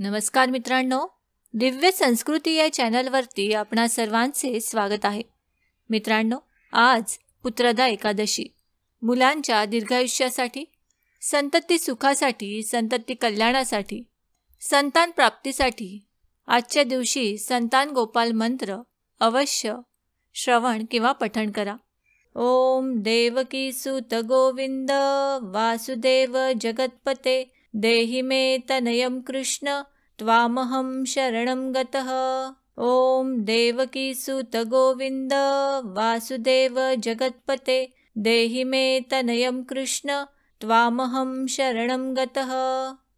नमस्कार मित्रांनो, दिव्य संस्कृती या चॅनलवरती आपणा सर्वांचे स्वागत आहे. मित्रांनो, आज पुत्रदा एकादशी मुलांच्या दीर्घायुष्यासाठी, संतती सुखासाठी, संतती कल्याणासाठी, संतान प्राप्तीसाठी आजच्या दिवशी संतान गोपाल मंत्र अवश्य श्रवण किंवा पठण करा. ओम देवकी सुत गोविंद वासुदेव जगतपते देहि मे तनयं कृष्ण त्वामहं शरणं गतः. ओम देवकी सुत गोविंद वासुदेव जगतपते देहि मे तनयं कृष्ण त्वामहं शरणं गतः.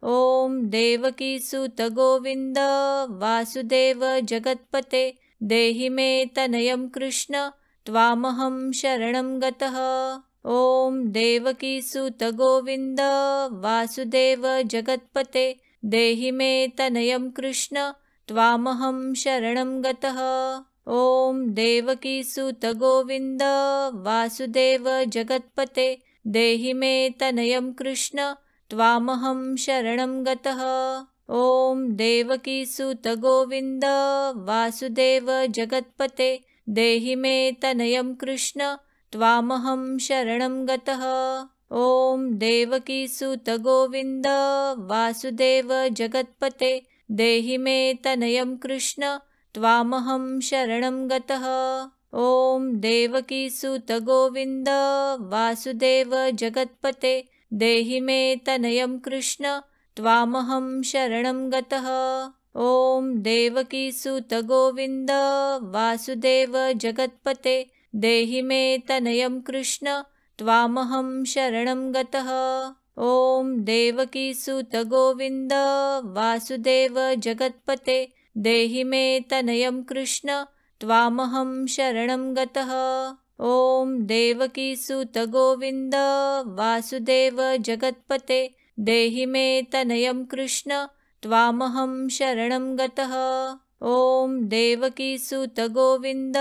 ओम देवकी सुत गोविंद वासुदेव जगतपते देहि मे तनयं कृष्ण त्वामहं शरणं गतः. ओम देवकी सुत गोविंद वासुदेव जगतपते देहि मे तनयं कृष्ण त्वामहं शरणं गतः. ओम देवकी सुत गोविंद वासुदेव जगतपते देहि मे तनयं कृष्ण त्वामहं शरणं गतः. ओम देवकी सुत गोविंद वासुदेव जगतपते देहि मे तनयं कृष्ण त्वामहं शरणं गतः. ओम देवकी सुत गोविंद वासुदेव जगतपते देहि मे तनयं कृष्ण त्वामहं शरणं गतः. ओम देवकी सुत गोविंद वासुदेव जगतपते देहि मे तनयं कृष्ण त्वामहं शरणं गतः. ओम देवकी सुत गोविंद वासुदेव जगतपते देहि मे तनयं कृष्ण त्वामहं शरणं गतः. ओम देवकी सुत गोविंद वासुदेव जगतपते देहि मे तनयं कृष्ण त्वामहं शरणं गतः. ओम देवकी सुत गोविंद वासुदेव जगतपते देहि मे तनयं कृष्ण त्वामहं शरणं गतः. ओम देवकी सुत गोविंद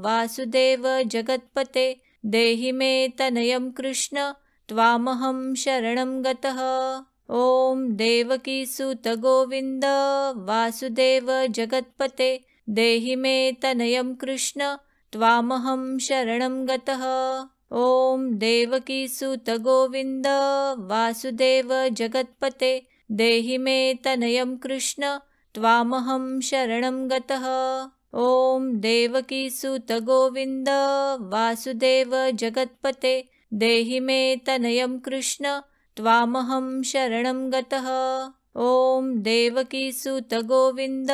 वासुदेव जगतपते देहि मे तनयं कृष्ण त्वामहं शरणं गतः. ओम देवकी सुत गोविंद वासुदेव जगतपते देहि मे तनयं कृष्ण त्वामहं शरणं गतः. ओम देवकी सुत गोविंद वासुदेव जगतपते देहि मे तनयं कृष्ण त्वामहं शरणं गतः. ओम देवकी सुत गोविंद वासुदेव जगतपते देहि मे तनयं कृष्ण त्वामहं शरणं गतः. ओम देवकी सुत गोविंद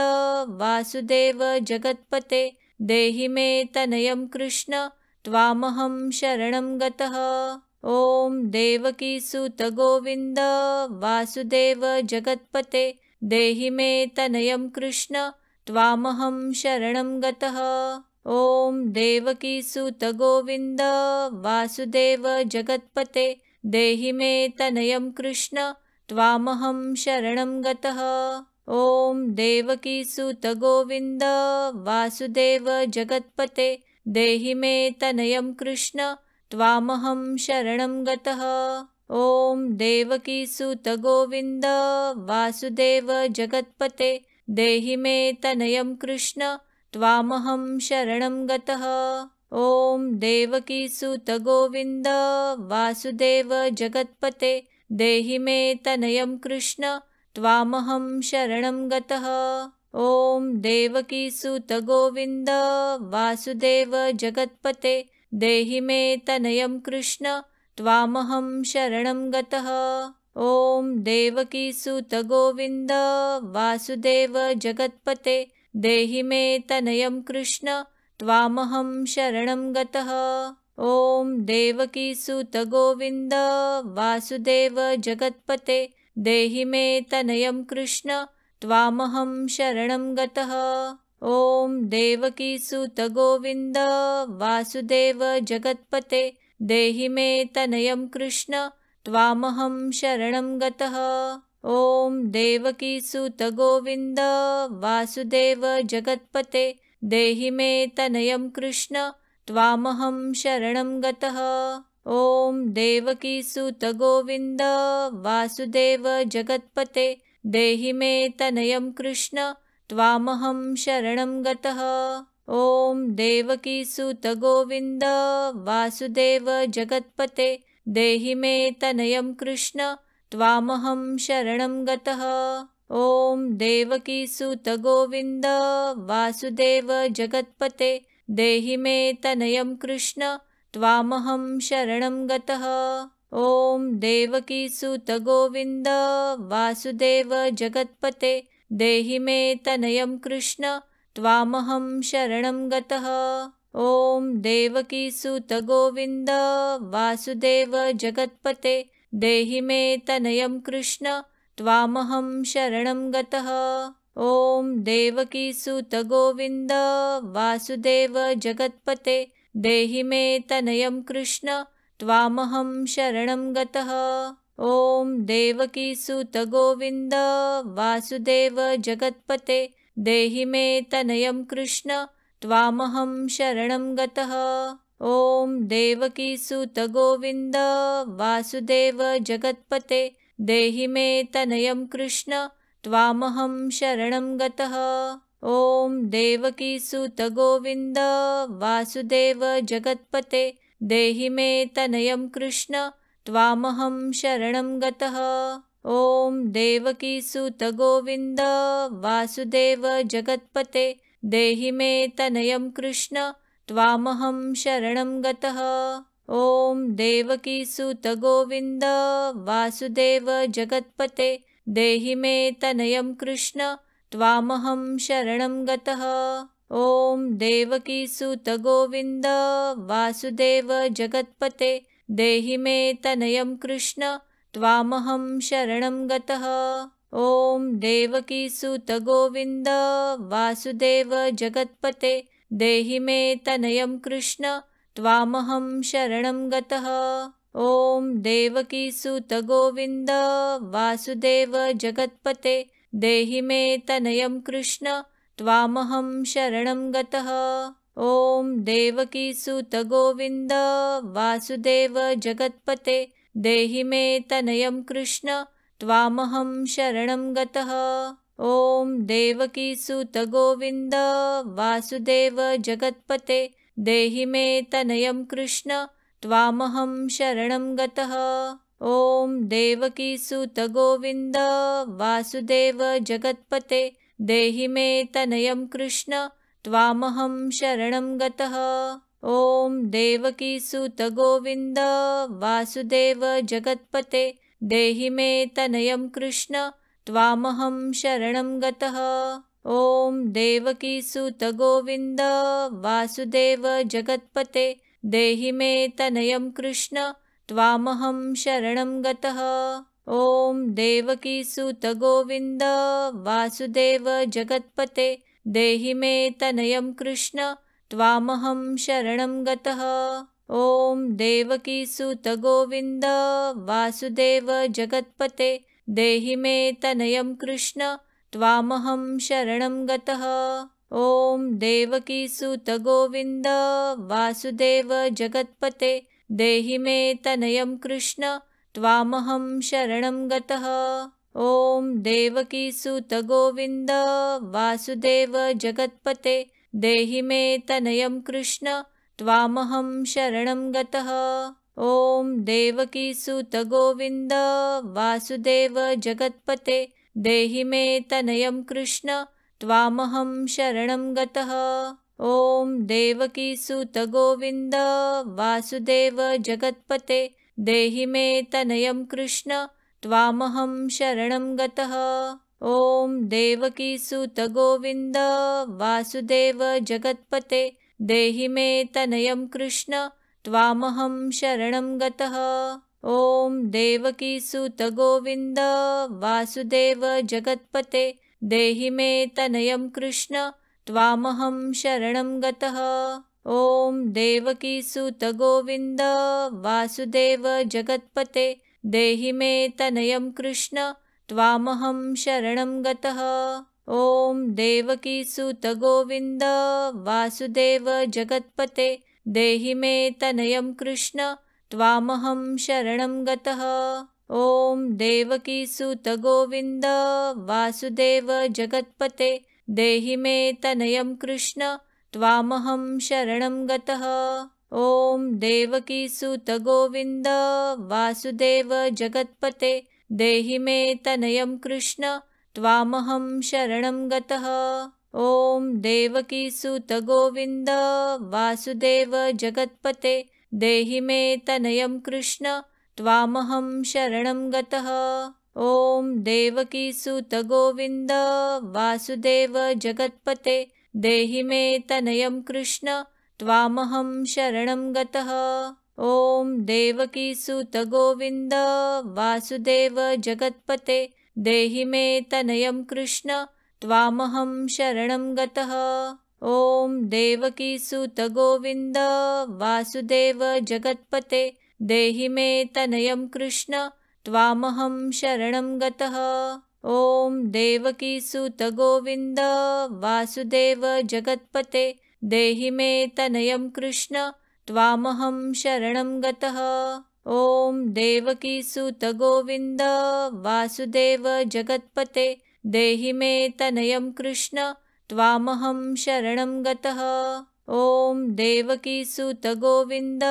वासुदेव जगतपते देहि मे तनयं कृष्ण त्वामहं शरणं गतः. ओम देवकी सुत गोविंद वासुदेव जगतपते देहि मे तनयं कृष्ण त्वामहं शरणं गतः. ओम देवकी सुत गोविंद वासुदेव जगतपते देहि मे तनयं कृष्ण त्वामहं शरणं गतः. ओम देवकी सुत गोविंद वासुदेव जगतपते देहि मे तनयं कृष्ण त्वामहं शरणं गतः. ओम देवकी सुत गोविंद वासुदेव जगतपते देहि मे तनयं कृष्ण त्वामहं शरणं गतः. ओम देवकी सुत गोविंद वासुदेव जगतपते देहि मे तनयं कृष्ण त्वामहं शरणं गतः. ओम देवकी सुत गोविंद वासुदेव जगतपते देहि मे तनयं कृष्ण त्वामहं शरणं गतः. ओम देवकी सुत गोविंद वासुदेव जगतपते देहि मे तनयं कृष्ण त्वामहं शरणं गतः. ओम देवकी सुत गोविंद वासुदेव जगतपते देहि मे तनयं कृष्ण त्वामहं शरणं गतः. ओम देवकी सुत गोविंद वासुदेव जगतपते देहि मे तनयं कृष्ण त्वामहं शरणं गतः. ओम देवकी सुत गोविंद वासुदेव जगतपते देहि मे तनयं कृष्ण त्वामहं शरणं गतः. ओम देवकी सुत गोविंद वासुदेव जगतपते देहि मे तनयं कृष्ण त्वामहं शरणं गतः। ॐ देवकीसुत गोविन्द वासुदेव जगत्पते देहि मे तनयं कृष्ण त्वामहं शरणं गतः। ॐ देवकीसुत गोविन्द वासुदेव जगत्पते देहि मे तनयं कृष्ण त्वामहं शरणं गतः। ॐ देवकीसुत गोविन्द वासुदेव जगत्पते देहि मे तनयं कृष्ण त्वामहं शरणं गतः। ॐ देवकीसुत गोविन्द वासुदेव जगत्पते देहि मे तनयं कृष्ण त्वामहं शरणं गतः। ॐ देवकीसुत गोविन्द वासुदेव जगत्पते देहि मे तनयं कृष्ण त्वामहं शरणं गतः। ॐ देवकीसुत गोविन्द वासुदेव जगत्पते देहि मे तनयं कृष्ण त्वामहं शरणं गतः। ॐ देवकीसुत गोविन्द वासुदेव जगत्पते देहि मे तनयं कृष्ण त्वामहं शरणं गतः। ॐ देवकीसुत गोविन्द वासुदेव जगत्पते देहि मे तनयं कृष्ण त्वामहं शरणं गतः। ॐ देवकीसुत गोविन्द वासुदेव जगत्पते देहि मे तनयं कृष्ण त्वामहं शरणं गतः। ॐ देवकीसुत गोविन्द वासुदेव जगत्पते देहि मे तनयं कृष्ण त्वामहं शरणं गतः। ॐ देवकीसुत गोविन्द वासुदेव जगत्पते देहि मे तनयं कृष्ण त्वामहं शरणं गतः। ॐ देवकीसुत गोविन्द वासुदेव जगत्पते देहि मे तनयं कृष्ण त्वामहं शरणं गतः। ॐ देवकीसुत गोविन्द वासुदेव जगत्पते देहि मे तनयं कृष्ण त्वामहं शरणं गतः। ॐ देवकीसुत गोविन्द वासुदेव जगत्पते देहि मे तनयं कृष्ण त्वामहं शरणं गतः। ॐ देवकीसुत गोविन्द वासुदेव जगत्पते देहि मे तनयं कृष्ण त्वामहं शरणं गतः। ॐ देवकीसुत गोविन्द वासुदेव जगत्पते देहि मे तनयं कृष्ण त्वामहं शरणं गतः। ॐ देवकीसुत गोविन्द वासुदेव जगत्पते देहि मे तनयं कृष्ण त्वामहं शरणं गतः। ॐ देवकीसुत गोविन्द वासुदेव जगत्पते देहि मे तनयं कृष्ण त्वामहं शरणं गतः। ॐ देवकीसुत गोविन्द वासुदेव जगत्पते देहि मे तनयं कृष्ण त्वामहं शरणं गतः। ॐ देवकीसुत गोविन्द वासुदेव जगत्पते देहि मे तनयं कृष्ण त्वामहं शरणं गतः। ॐ देवकीसुत गोविन्द वासुदेव जगत्पते देहि मे तनयं कृष्ण त्वामहं शरणं गतः। ॐ देवकीसुत गोविन्द वासुदेव जगत्पते देहि मे तनयं कृष्ण त्वामहं शरणं गतः। ॐ देवकीसुत गोविन्द वासुदेव जगत्पते देहि मे तनयं कृष्ण त्वामहं शरणं गतः। ॐ देवकीसुत गोविन्द वासुदेव जगत्पते देहि मे तनयं कृष्ण त्वामहं शरणं गतः। ॐ देवकीसुत गोविन्द वासुदेव जगत्पते देहि मे तनयं कृष्ण त्वामहं शरणं गतः। ॐ देवकीसुत गोविन्द वासुदेव जगत्पते देहि मे तनयं कृष्ण त्वामहं शरणं गतः। ॐ देवकीसुत गोविन्द वासुदेव जगत्पते देहि मे तनयं कृष्ण त्वामहं शरणं गतः। ॐ देवकीसुत गोविन्द वासुदेव जगत्पते देहि मे तनयं कृष्ण त्वामहं शरणं गतः। ॐ देवकीसुत गोविन्द वासुदेव जगत्पते देहि मे तनयं कृष्ण त्वामहं शरणं गतः। ॐ देवकीसुत गोविन्द वासुदेव जगत्पते देहि मे तनयं कृष्ण त्वामहं शरणं गतः। ॐ देवकीसुत गोविन्द वासुदेव जगत्पते देहि मे तनयं कृष्ण त्वामहं शरणं गतः। ॐ देवकीसुत गोविन्द वासुदेव जगत्पते देहि मे तनयं कृष्ण त्वामहं शरणं गतः। ॐ देवकीसुत गोविन्द वासुदेव जगत्पते देहि मे तनयं कृष्ण त्वामहं शरणं गतः। ॐ देवकीसुत गोविन्द वासुदेव जगत्पते देहि मे तनयं कृष्ण त्वामहं शरणं गतः। ॐ देवकीसुत गोविन्द वासुदेव जगत्पते देहि मे तनयं कृष्ण त्वामहं शरणं गतः। ॐ देवकीसुत गोविन्द वासुदेव जगत्पते देहि मे तनयं कृष्ण त्वामहं शरणं गतः। ॐ देवकीसुत गोविन्द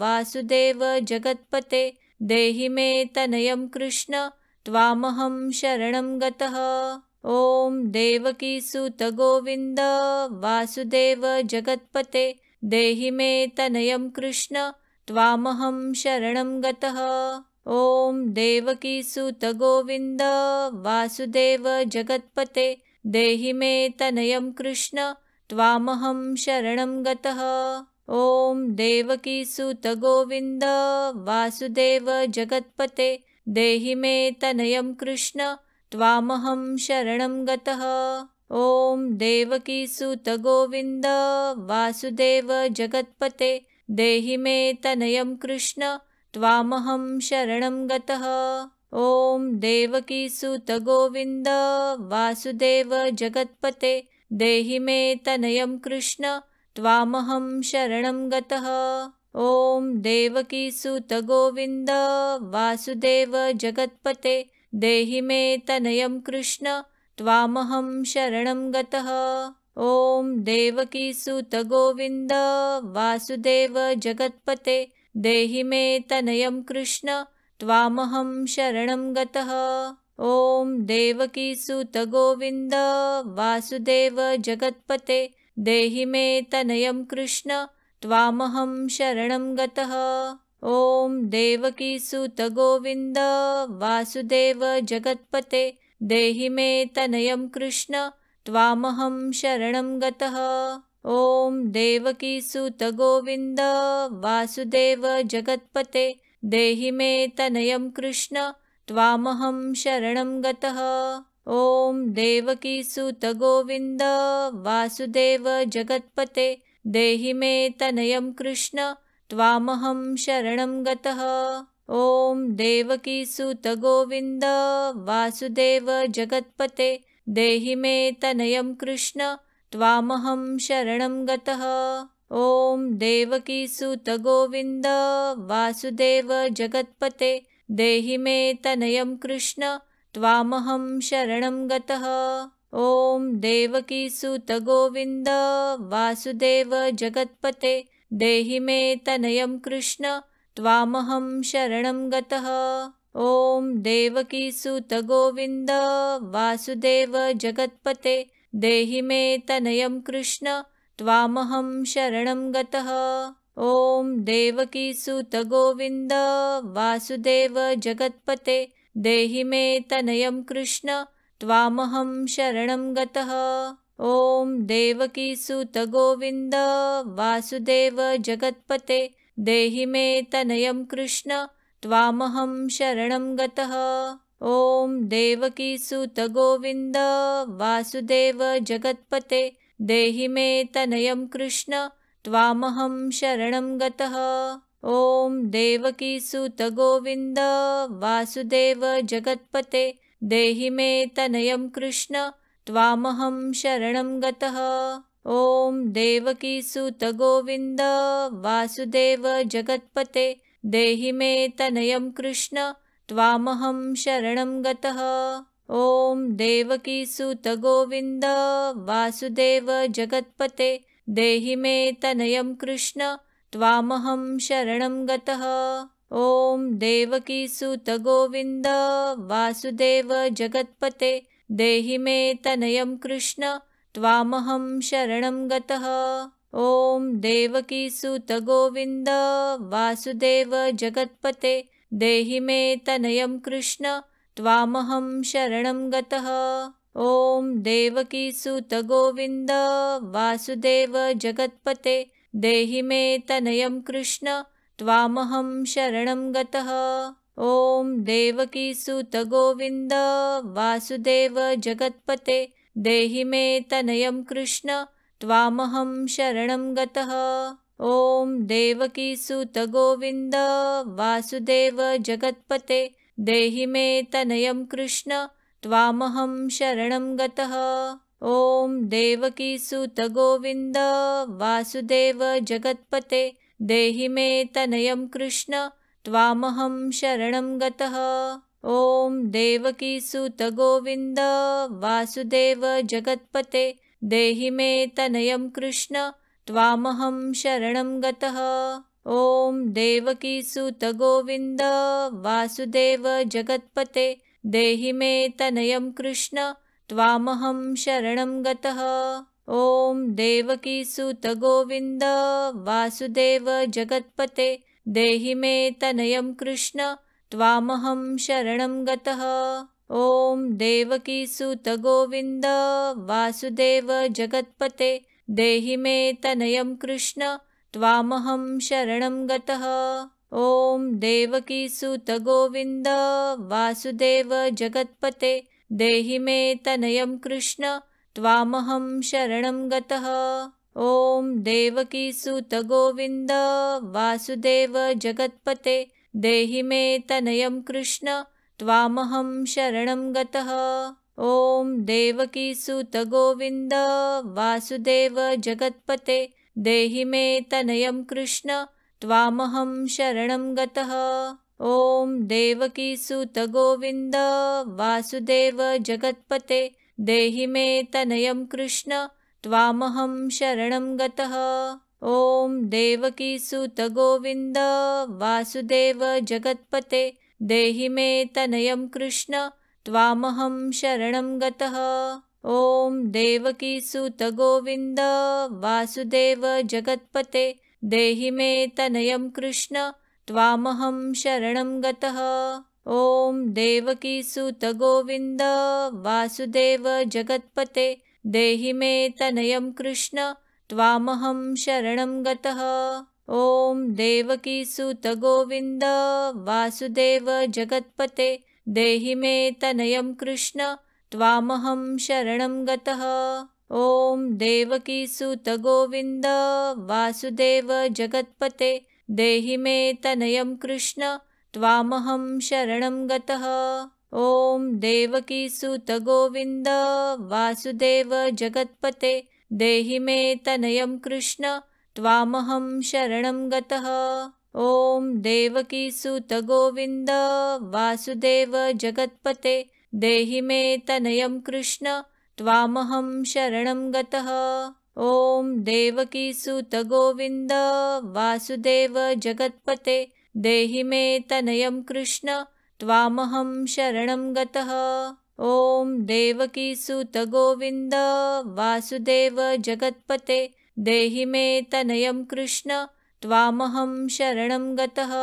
वासुदेव जगत्पते देहि मे तनयं कृष्ण त्वामहं शरणं गतः। ॐ देवकीसुत गोविन्द वासुदेव जगत्पते देहि मे तनयं कृष्ण त्वामहं शरणं गतः। ॐ देवकीसुत गोविन्द वासुदेव जगत्पते देहि मे तनयं कृष्ण त्वामहं शरणं गतः। ॐ देवकीसुत गोविन्द वासुदेव जगत्पते देहि मे तनयं कृष्ण त्वामहं शरणं गतः। ॐ देवकीसुत गोविन्द वासुदेव जगत्पते देहि मे तनयं कृष्ण त्वामहं शरणं गतः। ॐ देवकीसुत गोविन्द वासुदेव जगत्पते देहि मे तनयं कृष्ण त्वामहं शरणं गतः। ॐ देवकीसुत गोविन्द वासुदेव जगत्पते देहि मे तनयं कृष्ण त्वामहं शरणं गतः। ॐ देवकीसुत गोविन्द वासुदेव जगत्पते देहि मे तनयं कृष्ण त्वामहं शरणं गतः। ॐ देवकीसुत गोविन्द वासुदेव जगत्पते देहि मे तनयं कृष्ण त्वामहं शरणं गतः। ॐ देवकीसुत गोविन्द वासुदेव जगत्पते देहि मे तनयं कृष्ण त्वामहं शरणं गतः। ॐ देवकीसुत गोविन्द वासुदेव जगत्पते देहि मे तनयं कृष्ण त्वामहं शरणं गतः। ॐ देवकीसुत गोविन्द वासुदेव जगत्पते देहि मे तनयं कृष्ण त्वामहं शरणं गतः। ॐ देवकीसुत गोविन्द वासुदेव जगत्पते देहि मे तनयं कृष्ण त्वामहं शरणं गतः। ॐ देवकीसुत गोविन्द वासुदेव जगत्पते देहि मे तनयं कृष्ण त्वामहं शरणं गतः। ॐ देवकीसुत गोविन्द वासुदेव जगत्पते देहि मे तनयं कृष्ण त्वामहं शरणं गतः। ॐ देवकीसुत गोविन्द वासुदेव जगत्पते देहि मे तनयं कृष्ण त्वामहं शरणं गतः। ॐ देवकीसुत गोविन्द वासुदेव जगत्पते देहि मे तनयं कृष्ण त्वामहं शरणं गतः। ॐ देवकीसुत गोविन्द वासुदेव जगत्पते देहि मे तनयं कृष्ण त्वामहं शरणं गतः। ॐ देवकीसुत गोविन्द वासुदेव जगत्पते देहि मे तनयं कृष्ण त्वामहं शरणं गतः। ॐ देवकीसुत गोविन्द वासुदेव जगत्पते देहि मे तनयं कृष्ण त्वामहं शरणं गतः। ॐ देवकीसुत गोविन्द वासुदेव जगत्पते देहि मे तनयं कृष्ण त्वामहं शरणं गतः। ॐ देवकीसुत गोविन्द वासुदेव जगत्पते देहि मे तनयं कृष्ण त्वामहं शरणं गतः। ॐ देवकीसुत गोविन्द वासुदेव जगत्पते देहि मे तनयं कृष्ण त्वामहं शरणं गतः। ॐ देवकीसुत गोविन्द वासुदेव जगत्पते देहि मे तनयं कृष्ण त्वामहं शरणं गतः। ॐ देवकीसुत गोविन्द वासुदेव जगत्पते देहि मे तनयं कृष्ण त्वामहं शरणं गतः। ॐ देवकीसुत गोविन्द वासुदेव जगत्पते देहि मे तनयं कृष्ण त्वामहं शरणं गतः। ॐ देवकीसुत गोविन्द वासुदेव जगत्पते देहि मे तनयं कृष्ण त्वामहं शरणं गतः। ॐ देवकीसुत गोविन्द वासुदेव जगत्पते देहि मे तनयं कृष्ण त्वामहं शरणं गतः। ॐ देवकीसुत गोविन्द वासुदेव जगत्पते देहि मे तनयं कृष्ण त्वामहं शरणं गतः। ॐ देवकीसुत गोविन्द वासुदेव जगत्पते देहि मे तनयं कृष्ण त्वामहं शरणं गतः। ॐ देवकीसुत गोविन्द वासुदेव जगत्पते देहि मे तनयं कृष्ण त्वामहं शरणं गतः। ॐ देवकीसुत गोविन्द वासुदेव जगत्पते देहि मे तनयं कृष्ण त्वामहं शरणं गतः। ॐ देवकीसुत गोविन्द वासुदेव जगत्पते देहि मे तनयं कृष्ण त्वामहं शरणं गतः। ॐ देवकीसुत गोविन्द वासुदेव जगत्पते देहि मे तनयं कृष्ण त्वामहं शरणं गतः। ॐ देवकीसुत गोविन्द वासुदेव जगत्पते देहि मे तनयं कृष्ण त्वामहं शरणं गतः। ॐ देवकीसुत गोविन्द वासुदेव जगत्पते देहि मे तनयं कृष्ण त्वामहं शरणं गतः। ॐ देवकीसुत गोविन्द वासुदेव जगत्पते देहि मे तनयं कृष्ण त्वामहं शरणं गतः। ॐ देवकीसुत गोविन्द वासुदेव जगत्पते देहि मे तनयं कृष्ण त्वामहं शरणं गतः। ॐ देवकीसुत गोविन्द वासुदेव जगत्पते देहि मे तनयं कृष्ण त्वामहं शरणं गतः। ॐ देवकीसुत गोविन्द वासुदेव जगत्पते देहि मे तनयं कृष्ण त्वामहं शरणं गतः। ॐ देवकीसुत गोविन्द वासुदेव जगत्पते देहि मे तनयं कृष्ण त्वामहं शरणं गतः। ॐ देवकीसुत गोविन्द वासुदेव जगत्पते देहि मे तनयं कृष्ण त्वामहं शरणं गतः। ॐ देवकीसुत गोविन्द वासुदेव जगत्पते देहि मे तनयं कृष्ण त्वामहं शरणं गतः। ॐ देवकीसुत गोविन्द वासुदेव जगत्पते देहि मे तनयं कृष्ण त्वामहं शरणं गतः। ॐ देवकीसुत गोविन्द वासुदेव जगत्पते देहि मे तनयं कृष्ण त्वामहं शरणं गतः।